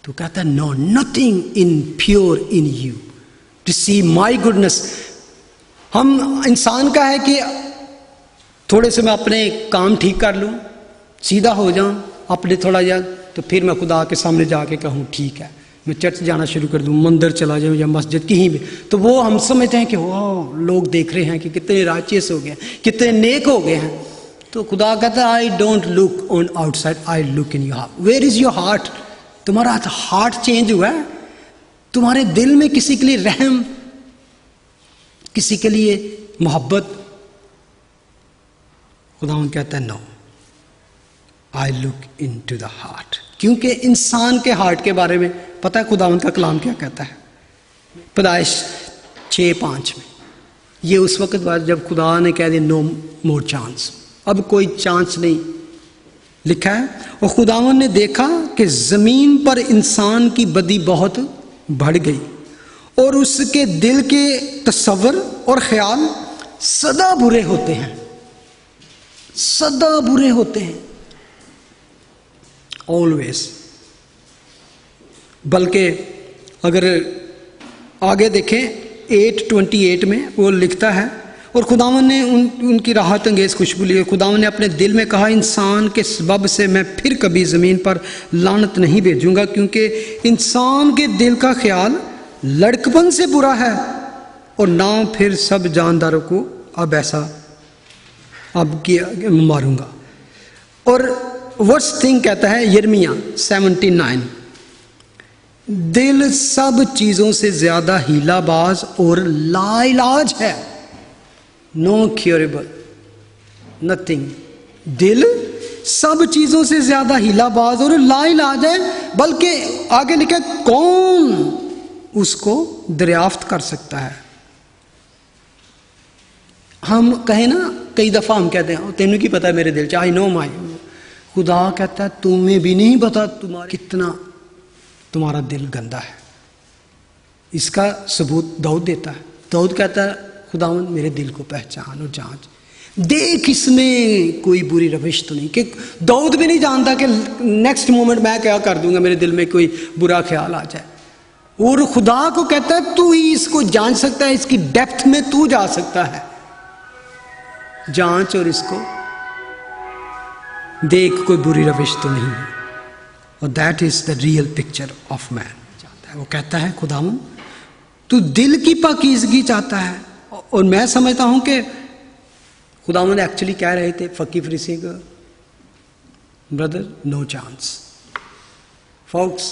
तो कहता है no, nothing in pure in you to see my goodness. हम इंसान का है कि थोड़े से मैं अपने काम ठीक कर लूँ, सीधा हो जाऊँ अपने थोड़ा जा, तो फिर मैं खुदा के सामने जाके कहूँ ठीक है, मैं चर्च जाना शुरू कर दूँ, मंदिर चला जाऊँ या मस्जिद कहीं भी। तो वो हम समझते हैं कि वाह लोग देख रहे हैं कि कितने राइचियस हो गए, कितने नेक हो गए हैं। तो खुदा कहता है I don't look on outside, I look in your heart. Where is your heart? तुम्हारा हार्ट चेंज हुआ है? तुम्हारे दिल में किसी के लिए रहम, किसी के लिए मोहब्बत? खुदा कहता है no, I look into the heart. क्योंकि इंसान के हार्ट के बारे में पता है खुदावंद का कलाम क्या कहता है? पैदाइश 6:5 में, ये उस वक्त बाद जब खुदा ने कह दिया नो मोर चांस, अब कोई चांस नहीं, लिखा है। और खुदावंद ने देखा कि जमीन पर इंसान की बदी बहुत बढ़ गई और उसके दिल के तस्वर और ख्याल सदा बुरे होते हैं, सदा बुरे होते हैं, ऑलवेज। बल्कि अगर आगे देखें 8:28 में वो लिखता है, और खुदावन ने उनकी राहत अंगेज खुशबू ली। खुदावन ने अपने दिल में कहा इंसान के सबब से मैं फिर कभी ज़मीन पर लानत नहीं भेजूंगा, क्योंकि इंसान के दिल का ख्याल लड़कपन से बुरा है, और ना फिर सब जानदारों को अब ऐसा अब किया मारूंगा। और वर्स थिंग कहता है यिर्मयाह 79, दिल सब चीज़ों से ज़्यादा हीलाबाज और लाइलाज है, नो क्योरेबल नथिंग। दिल सब चीज़ों से ज़्यादा हीलाबाज और लाइलाज है, बल्कि आगे लिखा कौन उसको दरियाफ्त कर सकता है। हम कहें ना, कई दफ़ा हम कहते हैं तेनू की पता है मेरे दिल च, आई नो माई। खुदा कहता है तुम्हें भी नहीं पता तुम्हारा कितना तुम्हारा दिल गंदा है। इसका सबूत दाऊद देता है। दाऊद कहता है खुदावंद मेरे दिल को पहचान और जांच, देख इसमें कोई बुरी रविश तो नहीं। कि दाऊद भी नहीं जानता कि नेक्स्ट मोमेंट मैं क्या कर दूंगा, मेरे दिल में कोई बुरा ख्याल आ जाए। और खुदा को कहता है तू ही इसको जान सकता है, इसकी डेप्थ में तू जा सकता है, जांच और इसको देख कोई बुरी रविश तो नहीं है। और that is the real picture of man. वो कहता है खुदावन तू दिल की पाकीज़गी चाहता है, और मैं समझता हूं कि खुदावन एक्चुअली कह रहे थे फकीर फरीसी को, brother no chance folks,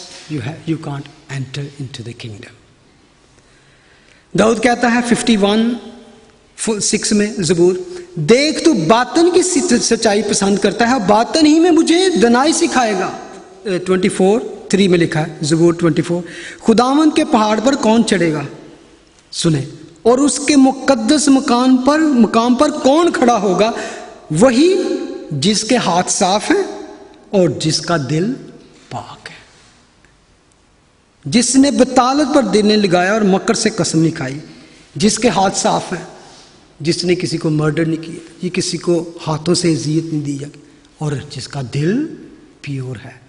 you can't enter into the kingdom. दाऊद कहता है 51:6 में ज़बूर, देख तू बातन की सच्चाई पसंद करता है, बातन ही में मुझे दनाई सिखाएगा। 24:3 में लिखा है ज़बूर 24, खुदावंद के पहाड़ पर कौन चढ़ेगा सुने, और उसके मुकद्दस मकाम पर कौन खड़ा होगा, वही जिसके हाथ साफ है और जिसका दिल पाक है, जिसने बतालत पर दिल नहीं लगाया और मकर से कसम नहीं खाई, जिसके हाथ साफ है, जिसने किसी को मर्डर नहीं किया, ये किसी को हाथों से इज्जत नहीं दी जाती, और जिसका दिल प्योर है,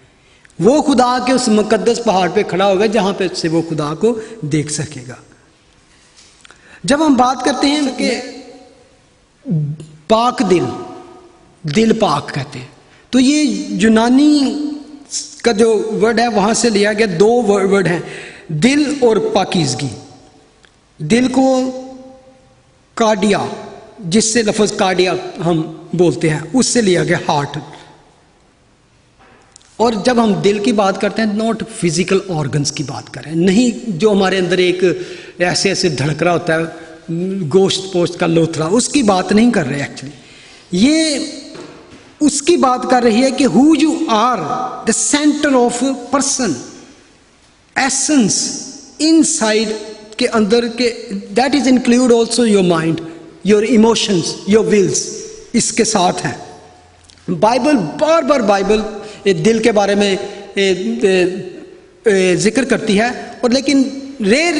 वो खुदा के उस मुकद्दस पहाड़ पे खड़ा होगा जहां पे से वो खुदा को देख सकेगा। जब हम बात करते हैं कि पाक दिल पाक कहते हैं, तो ये यूनानी का जो वर्ड है वहां से लिया गया, दो वर्ड हैं, दिल और पाकीज़गी। दिल को कार्डिया, जिससे लफ्ज कार्डिया हम बोलते हैं, उससे लिया गया हार्ट। और जब हम दिल की बात करते हैं, नॉट फिजिकल ऑर्गन्स की बात करें, नहीं जो हमारे अंदर एक ऐसे ऐसे धड़क रहा होता है गोश्त पोस्ट का लोथरा, उसकी बात नहीं कर रहे एक्चुअली। ये उसकी बात कर रही है कि who you are, the centre of person, essence inside के अंदर के, that is include also your mind, your emotions, your wills, इसके साथ है। बाइबल बार बाइबल दिल के बारे में जिक्र करती है, और लेकिन रेयर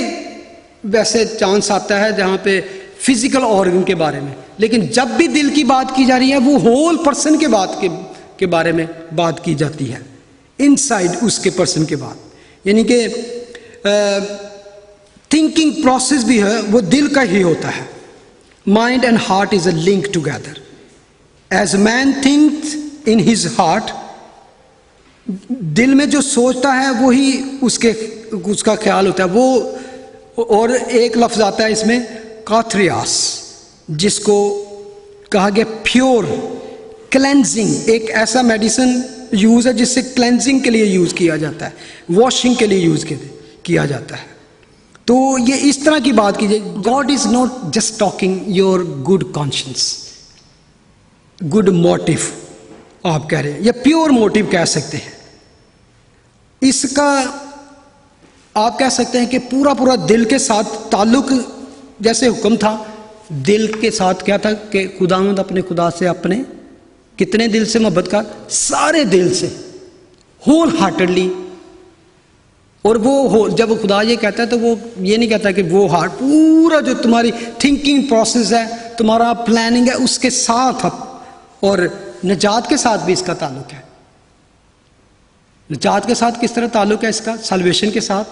वैसे चांस आता है जहाँ पे फिजिकल ऑर्गन के बारे में, लेकिन जब भी दिल की बात की जा रही है वो होल पर्सन के बारे में बात की जाती है, इनसाइड उसके पर्सन के बाद, यानी कि थिंकिंग प्रोसेस भी है वो दिल का ही होता है। Mind and heart is a link together, as man thinks in his heart, दिल में जो सोचता है वही उसका ख्याल होता है वो। और एक लफ्ज आता है इसमें काथरियास, जिसको कहा गया प्योर क्लेंजिंग, एक ऐसा मेडिसिन यूज है जिससे क्लेंजिंग के लिए यूज किया जाता है, वॉशिंग के लिए यूज किया जाता है। तो ये इस तरह की बात कीजिए, God is not just talking your good conscience, good motive आप कह रहे हैं, या प्योर मोटिव कह सकते हैं। इसका आप कह सकते हैं कि पूरा दिल के साथ ताल्लुक, जैसे हुक्म था दिल के साथ क्या था कि खुदावंद अपने खुदा से अपने कितने दिल से मोहब्बत का, सारे दिल से, होल हार्टेडली। और वो जब वो खुदा ये कहता है तो वो ये नहीं कहता कि वो हार्ट, पूरा जो तुम्हारी थिंकिंग प्रोसेस है, तुम्हारा प्लानिंग है, उसके साथ। और निजात के साथ भी इसका ताल्लुक है। निजात के साथ किस तरह ताल्लुक है इसका? सल्वेशन के साथ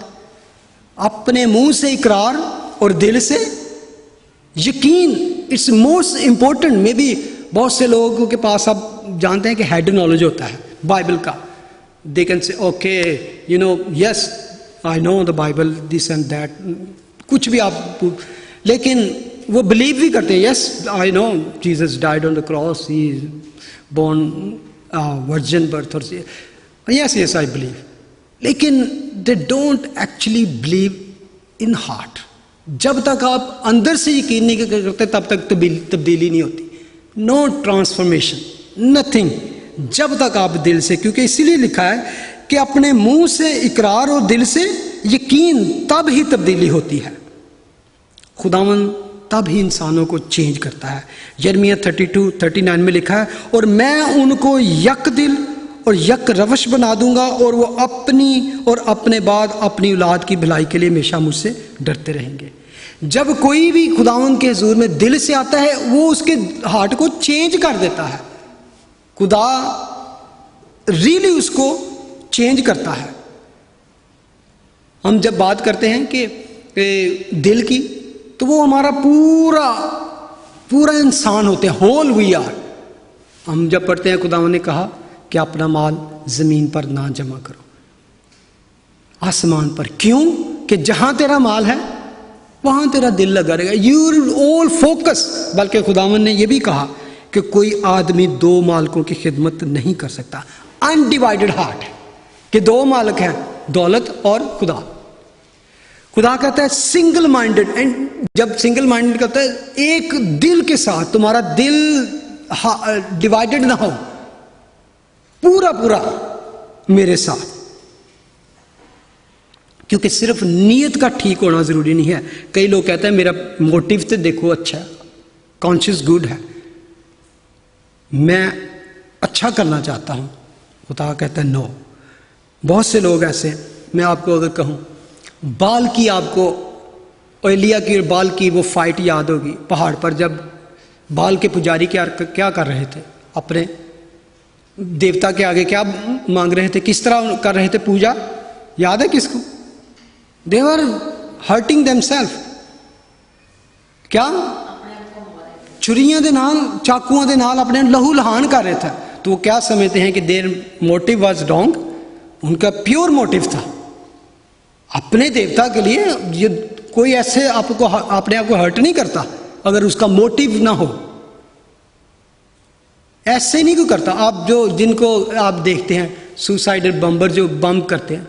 अपने मुंह से इकरार और दिल से यकीन। It's most important. May be बहुत से लोगों के पास आप जानते हैं कि हेड नॉलेज होता है बाइबल का, they can say okay you know yes I know the Bible this and that, कुछ भी आप, लेकिन वो बिलीव भी करते हैं, yes I know Jesus died on the cross, he born virgin birth, और यस यस आई बिलीव, लेकिन they don't actually believe in heart. जब तक आप अंदर से यकीन नहीं करते तब तक तब्दीली नहीं होती, नो ट्रांसफॉर्मेशन, नथिंग, जब तक आप दिल से, क्योंकि इसीलिए लिखा है कि अपने मुंह से इकरार और दिल से यकीन, तब ही तब्दीली होती है। खुदावन तब ही इंसानों को चेंज करता है। यिर्मयाह 32:39 में लिखा है, और मैं उनको यक दिल और यक रवश बना दूंगा, और वो अपनी और अपने बाद अपनी औलाद की भलाई के लिए हमेशा मुझसे डरते रहेंगे। जब कोई भी खुदावन के हुजूर में दिल से आता है, वो उसके हार्ट को चेंज कर देता है। खुदा रियली उसको चेंज करता है। हम जब बात करते हैं कि दिल की, तो वो हमारा पूरा इंसान होते हैं, होल वी आर। हम जब पढ़ते हैं खुदावन ने कहा कि अपना माल जमीन पर ना जमा करो, आसमान पर। क्यों? कि जहां तेरा माल है वहां तेरा दिल लगा रहेगा, यू ऑल फोकस। बल्कि खुदावन ने यह भी कहा कि कोई आदमी दो मालिकों की खिदमत नहीं कर सकता। अनडिवाइडेड हार्ट है कि दो मालिक हैं, दौलत और खुदा। खुदा कहता है सिंगल माइंडेड, एंड जब सिंगल माइंडेड कहता है एक दिल के साथ, तुम्हारा दिल डिवाइडेड ना हो, पूरा पूरा मेरे साथ। क्योंकि सिर्फ नीयत का ठीक होना जरूरी नहीं है। कई लोग कहते हैं मेरा मोटिव तो देखो अच्छा है, कॉन्शियस गुड है, मैं अच्छा करना चाहता हूं। खुदा कहता है नो। बहुत से लोग ऐसे, मैं आपको अगर कहूं बाल की, आपको एलिया की और बाल की वो फाइट याद होगी पहाड़ पर, जब बाल के पुजारी क्या कर रहे थे, अपने देवता के आगे क्या मांग रहे थे, किस तरह कर रहे थे पूजा, याद है किसको? दे वर हर्टिंग देमसेल्फ। क्या? छुरियां दे नाल, चाकुओं दे नाल अपने लहू लहान कर रहे थे। तो वो क्या समझते हैं कि देयर मोटिव वाज रॉन्ग, उनका प्योर मोटिव था अपने देवता के लिए। ये कोई ऐसे आपको अपने आप को हर्ट नहीं करता अगर उसका मोटिव ना हो, ऐसे नहीं कोई करता। आप जो जिनको आप देखते हैं सुसाइडल बम्बर जो बम करते हैं,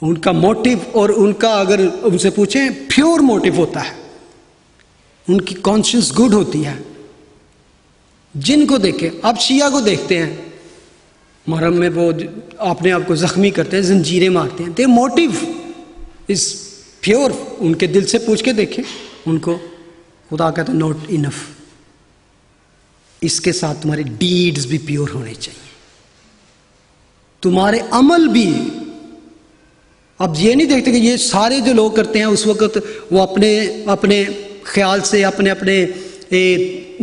उनका मोटिव और उनका अगर उनसे पूछें प्योर मोटिव होता है, उनकी कॉन्शियस गुड होती है। जिनको देखें, आप शिया को देखते हैं मुहर्रम में वो अपने आप को जख्मी करते हैं, जंजीरें मारते हैं, दे मोटिव इज प्योर। उनके दिल से पूछ के देखें उनको, खुदा कहते हैं नॉट इनफ, इसके साथ तुम्हारे डीड्स भी प्योर होने चाहिए, तुम्हारे अमल भी। अब ये नहीं देखते कि ये सारे जो लोग करते हैं उस वक्त वो अपने अपने ख्याल से, अपने अपने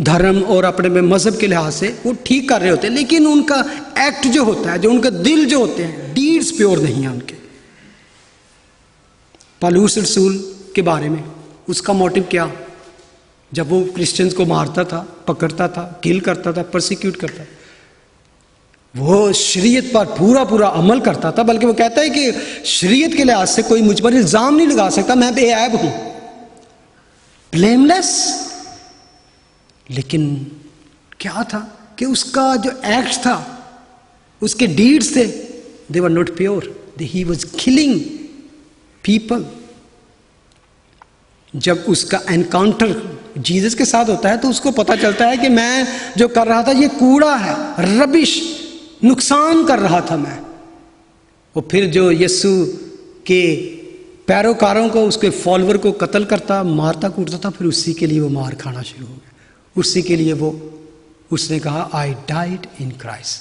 धर्म और अपने मजहब के लिहाज से वो ठीक कर रहे होते हैं, लेकिन उनका एक्ट जो होता है, जो उनका दिल जो होते हैं, डीड्स प्योर नहीं है उनके। पौलुस रसूल के बारे में उसका मोटिव क्या, जब वो क्रिश्चियंस को मारता था, पकड़ता था, किल करता था, परसिक्यूट करता था, वो शरीयत पर पूरा पूरा अमल करता था। बल्कि वो कहता है कि शरीयत के लिहाज से कोई मुझ पर इल्जाम नहीं लगा सकता, मैं बेऐब हूं, ब्लेमलेस। लेकिन क्या था कि उसका जो एक्ट था, उसके डीड्स थे, they were not pure, he was killing people. जब उसका एनकाउंटर जीसस के साथ होता है तो उसको पता चलता है कि मैं जो कर रहा था ये कूड़ा है, रबिश, नुकसान कर रहा था मैं। वो फिर जो यीशु के पैरोकारों को, उसके फॉलोअर को कत्ल करता, मारता कूटता था, फिर उसी के लिए वो मार खाना शुरू हो गया। उसी के लिए वो उसने कहा I died in Christ,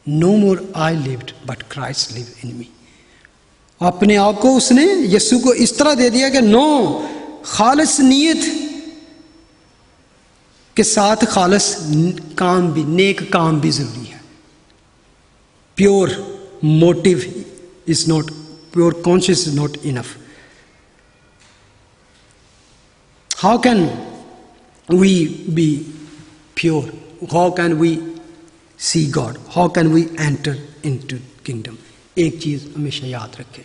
no more I lived but Christ live in me. अपने आप को उसने यीशु को इस तरह दे दिया कि नो, खालिस नीयत के साथ खालिस काम भी, नेक काम भी जरूरी है। Pure motive is not, pure conscious is not enough. How can we be pure? How can we see God? How can we enter into kingdom? एक चीज हमेशा याद रखें,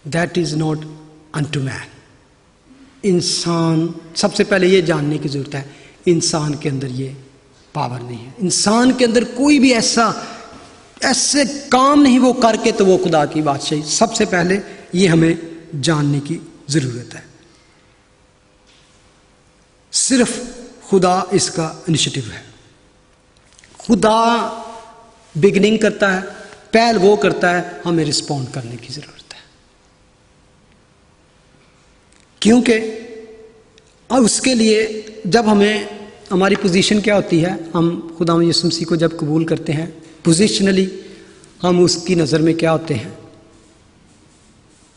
that is not unto man. इंसान, सबसे पहले ये जानने की जरूरत है, इंसान के अंदर ये पावर नहीं है। इंसान के अंदर कोई भी ऐसे काम नहीं वो करके तो वो खुदा की बादशाही। सबसे पहले ये हमें जानने की जरूरत है। सिर्फ खुदा इसका इनिशिएटिव है। खुदा बिगनिंग करता है, पहल वो करता है, हमें रिस्पॉन्ड करने की जरूरत है। क्योंकि अब उसके लिए जब हमें, हमारी पोजीशन क्या होती है, हम खुदा यीशु मसीह को जब कबूल करते हैं, पोजीशनली हम उसकी नज़र में क्या होते हैं,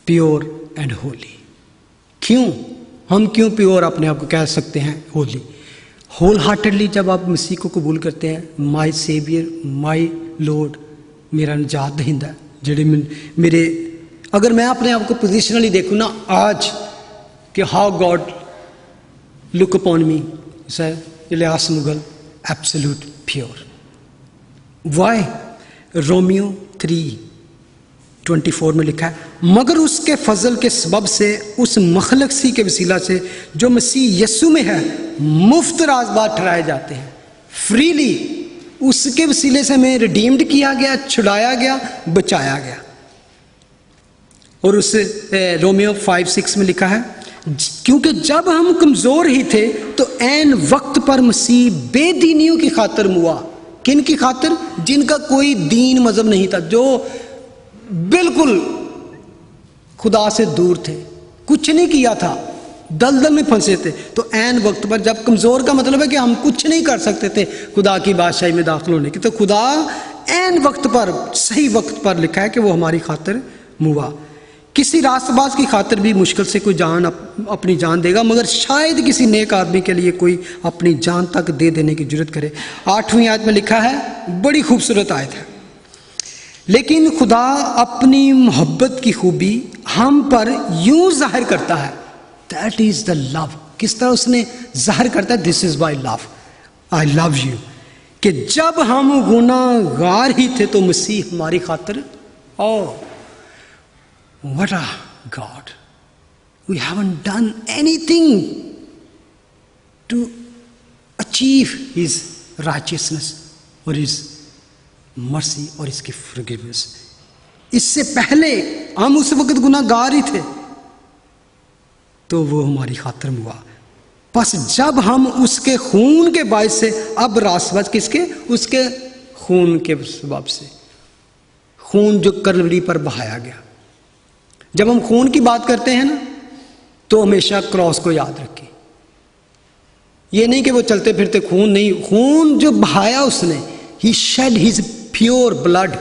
प्योर एंड होली। क्यों हम क्यों प्योर अपने आप को कह सकते हैं होली? होल हार्टेडली जब आप मसीह को कबूल करते हैं, माई सेवियर, माई लॉर्ड, मेरा निजात दहिंदा, जेड़े मेरे, अगर मैं अपने आप को पोजिशनली देखूँ ना आज कि how God look upon me, sir Ilyas Mughal absolute pure. Why? रोमियो 3 24 में लिखा है, मगर उसके फजल के सबब से उस मखलकसी के वसीला से जो मसीह यस्सु में है मुफ्त राजबाज ठहराए जाते हैं। फ्रीली उसके वसीले से हमें रिडीम्ड किया गया, छुड़ाया गया, बचाया गया। और उस रोमियो 5:6 में लिखा है, क्योंकि जब हम कमज़ोर ही थे तो ऐन वक्त पर मसीह बेदीनियों की खातिर मुआ। किन की खातिर? जिनका कोई दीन मजहब नहीं था, जो बिल्कुल खुदा से दूर थे, कुछ नहीं किया था, दलदल में फंसे थे। तो ऐन वक्त पर, जब कमज़ोर का मतलब है कि हम कुछ नहीं कर सकते थे खुदा की बादशाही में दाखिल होने की, तो खुदा ऐन वक्त पर, सही वक्त पर लिखा है कि वो हमारी खातिर मुआ। किसी रास्तबाज की खातिर भी मुश्किल से कोई जान अपनी जान देगा, मगर शायद किसी नेक आदमी के लिए कोई अपनी जान तक दे देने की जरूरत करे। 8वीं आयत में लिखा है, बड़ी खूबसूरत आयत है, लेकिन खुदा अपनी मोहब्बत की खूबी हम पर यूं जाहिर करता है, दैट इज द लव। किस तरह उसने जाहिर करता है? This is my love, I love you. कि जब हम गुनाहगार ही थे तो मसीह हमारी खातिर, what a God! We haven't done anything to achieve His righteousness or His mercy और इसकी forgiveness। इससे पहले हम उस वक्त गुनाहगार ही थे तो वो हमारी खातिर हुआ। बस जब हम उसके खून के बायस से अब रास्तबाज, किसके? उसके खून के सबब से, खून जो कलवरी पर बहाया गया। जब हम खून की बात करते हैं ना, तो हमेशा क्रॉस को याद रखें। ये नहीं कि वो चलते फिरते खून, नहीं, खून जो बहाया उसने, ही शेड हिज प्योर ब्लड,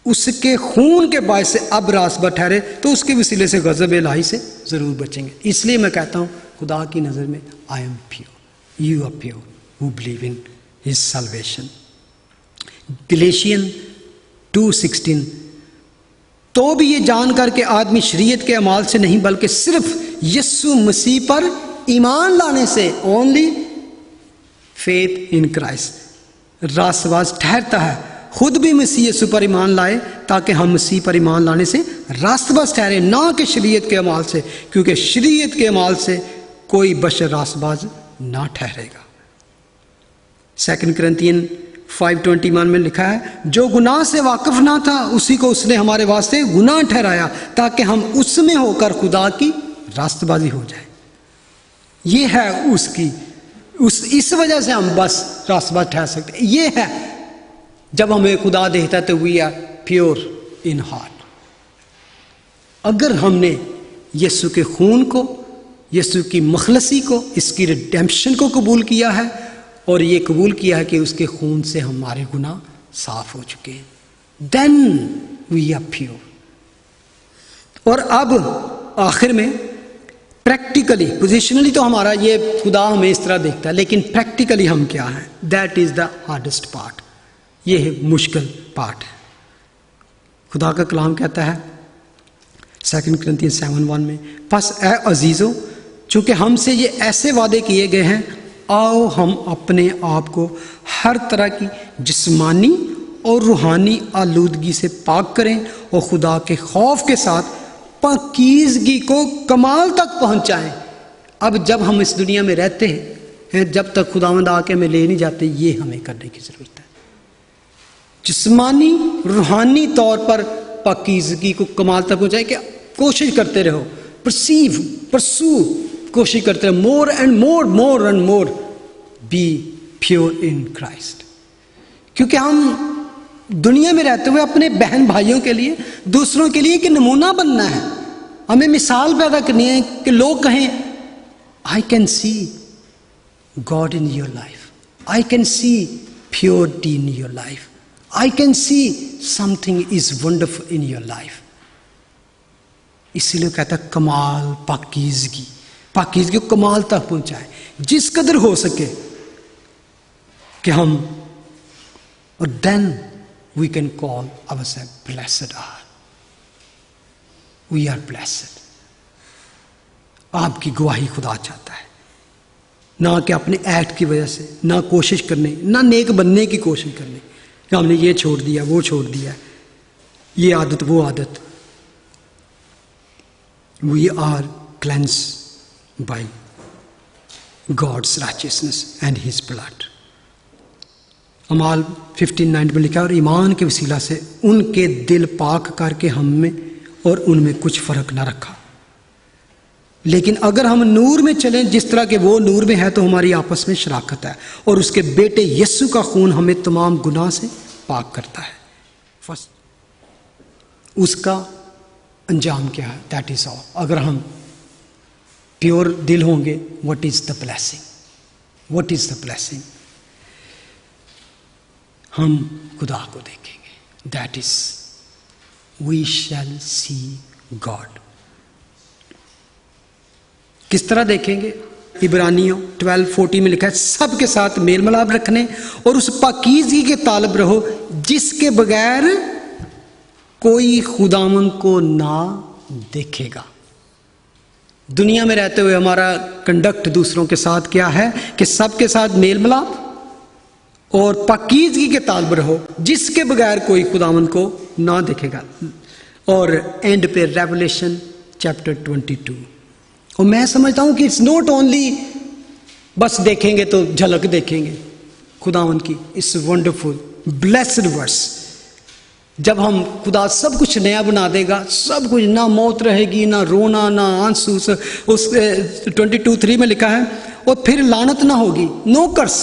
उसके खून के बायस से अब रास्तबाज ठहरे, तो उसके वसीले से गज़ब इलाही से जरूर बचेंगे। इसलिए मैं कहता हूं खुदा की नजर में I am pure, you are pure who believe in his salvation. Galatian 2:16, तो भी ये जानकर के आदमी शरीयत के अमाल से नहीं बल्कि सिर्फ यीशु मसीह पर ईमान लाने से, ओनली फेथ इन क्राइस्ट, रास्तबाज ठहरता है। खुद भी मसीह यीशु पर ईमान लाए ताकि हम मसीह पर ईमान लाने से रास्तबाज ठहरे, ना कि शरीयत के अमाल से, क्योंकि शरीयत के अमाल से कोई बशर रास्तबाज ना ठहरेगा। 2 कुरिन्थियन 5:21 में लिखा है, जो गुनाह से वाकिफ ना था उसी को उसने हमारे वास्ते गुनाह ठहराया ताकि हम उसमें होकर खुदा की रास्तबाजी हो जाए। ये है उसकी, इस वजह से हम बस रास्तबाज ठहर सकते। ये है जब हमें खुदा देखता है तो we are pure in heart. अगर हमने यीशु के खून को, यीशु की मखलसी को, इसकी रिडेम्पशन को कबूल किया है और ये कबूल किया है कि उसके खून से हमारे गुनाह साफ हो चुके हैं, देन वी आर प्योर। और अब आखिर में प्रैक्टिकली, पोजिशनली तो हमारा ये खुदा हमें इस तरह देखता है, लेकिन प्रैक्टिकली हम क्या हैं? That is the hardest part. ये है मुश्किल पार्ट है। खुदा का कलाम कहता है 2 कुरिन्थियन 7:1 में, बस ए अजीजों, चूंकि हमसे ये ऐसे वादे किए गए हैं, आओ हम अपने आप को हर तरह की जिस्मानी और रूहानी आलूदगी से पाक करें और खुदा के खौफ के साथ पाकीज़गी को कमाल तक पहुंचाएं। अब जब हम इस दुनिया में रहते हैं, जब तक खुदावंद आके हमें ले नहीं जाते, ये हमें करने की जरूरत है। जिस्मानी रूहानी तौर पर पाकीज़गी को कमाल तक पहुंचाए कि कोशिश करते रहो, परसू कोशिश करते रहो, more and more be pure in Christ. क्योंकि हम दुनिया में रहते हुए अपने बहन भाइयों के लिए, दूसरों के लिए एक नमूना बनना है, हमें मिसाल पैदा करनी है कि लोग कहें I can see God in your life, I can see purity in your life, I can see something is wonderful in your life. इसीलिए कहता है कमाल, पाकीज़गी को कमाल तक पहुंचाए, जिस कदर हो सके कि हम, और then we can call ourselves blessed are, we are blessed. आपकी गवाही खुदा चाहता है, ना कि अपने एक्ट की वजह से, ना कोशिश करने, ना नेक बनने की कोशिश करने कि हमने ये छोड़ दिया वो छोड़ दिया। ये आदत वो आदत। We are cleanse by God's righteousness and his blood. अमाल 15:9 में लिखा है, और ईमान के वसीला से उनके दिल पाक करके हम में और उनमें कुछ फर्क ना रखा। लेकिन अगर हम नूर में चलें जिस तरह के वो नूर में है, तो हमारी आपस में शराकत है, और उसके बेटे यीशु का खून हमें तमाम गुनाह से पाक करता है। फर्स्ट उसका अंजाम क्या है? That is all. अगर हम प्योर दिल होंगे, what is the blessing? What is the blessing? हम खुदा को देखेंगे। That is we shall see God. किस तरह देखेंगे? इब्रानियों 12:40 में लिखा है, सबके साथ मेल मिलाप रखने और उस पाकीज़गी के तालब रहो जिसके बगैर कोई खुदावन को ना देखेगा। दुनिया में रहते हुए हमारा कंडक्ट दूसरों के साथ क्या है कि सबके साथ मेल मिलाप और पाकीज़गी के तालब रहो जिसके बगैर कोई खुदावन को ना देखेगा। और एंड पे रेवलेशन चैप्टर 22। और मैं समझता हूं कि इट्स नॉट ओनली बस देखेंगे तो झलक देखेंगे खुदावन की। It's wonderful blessed verse. जब हम खुदा सब कुछ नया बना देगा, सब कुछ, ना मौत रहेगी, ना रोना, ना आंसू। उस 22:3 में लिखा है, और फिर लानत ना होगी, नो कर्स,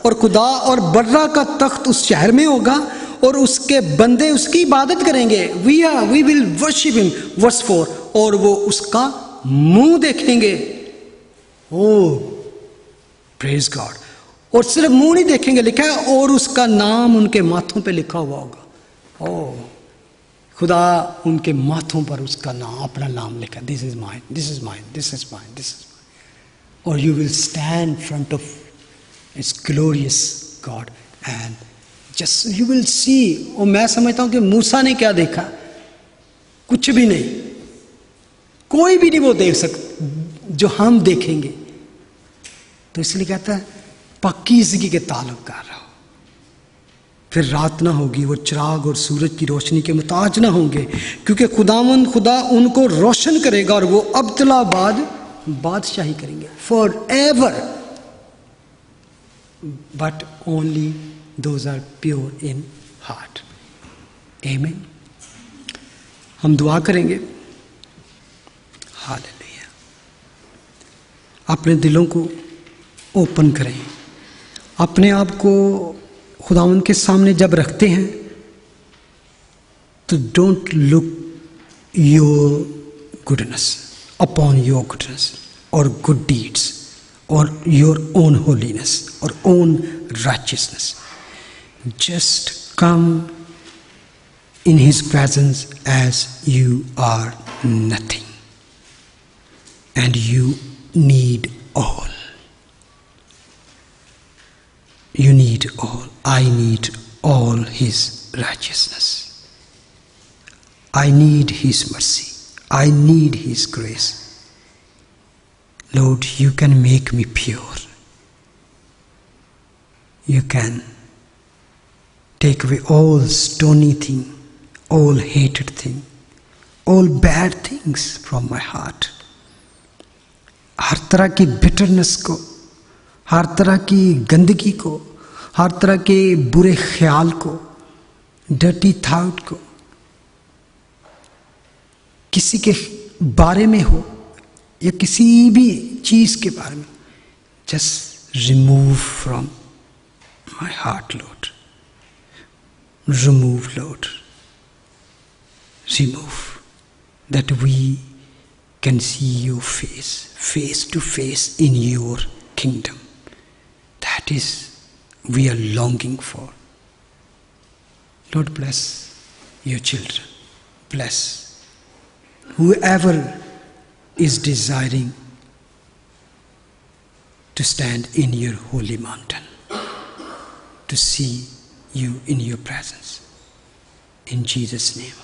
और खुदा और बर्रा का तख्त उस शहर में होगा और उसके बंदे उसकी इबादत करेंगे। We will worship him, verse 4, और वो उसका मुंह देखेंगे। O praise God. और सिर्फ मुंह नहीं देखेंगे, लिखा है, और उसका नाम उनके माथों पे लिखा हुआ होगा। ओ खुदा उनके माथों पर उसका नाम, अपना नाम लिखा, this is mine, this is mine, this is mine, this is mine. और you will stand front of its glorious God and just you will see. और मैं समझता हूं कि मूसा ने क्या देखा? कुछ भी नहीं, कोई भी नहीं वो देख सकता जो हम देखेंगे। तो इसलिए कहता है पाकीज़गी के ताल्लुक कर रहा हो। फिर रात ना होगी, वो चिराग और सूरज की रोशनी के मुताज ना होंगे, क्योंकि खुदा उनको रोशन करेगा और वो अब्दुल्लाबाद बादशाही करेंगे forever. But only those are pure in heart. आमीन। हम दुआ करेंगे। हालेलुया। अपने दिलों को ओपन करें। अपने आप को खुदावंद के सामने जब रखते हैं तो don't look your goodness upon your goodness और गुड डीड्स और योर ओन होलीनेस और own righteousness. Just come in his presence as you are nothing and you need all. You need all. I need all his righteousness. I need his mercy. I need his grace. Lord, you can make me pure. You can take away all stony thing, all hated thing, all bad things from my heart. हर तरह की बिटरनेस को, हर तरह की गंदगी को, हर तरह के बुरे ख्याल को, डर्टी थॉट को, किसी के बारे में हो या किसी भी चीज के बारे में, just remove from my heart, Lord. Remove, Lord. Remove, that we can see your face, face to face in your kingdom. That is we are longing for. Lord, bless your children. Bless whoever is desiring to stand in your holy mountain, to see you in your presence. In Jesus' name.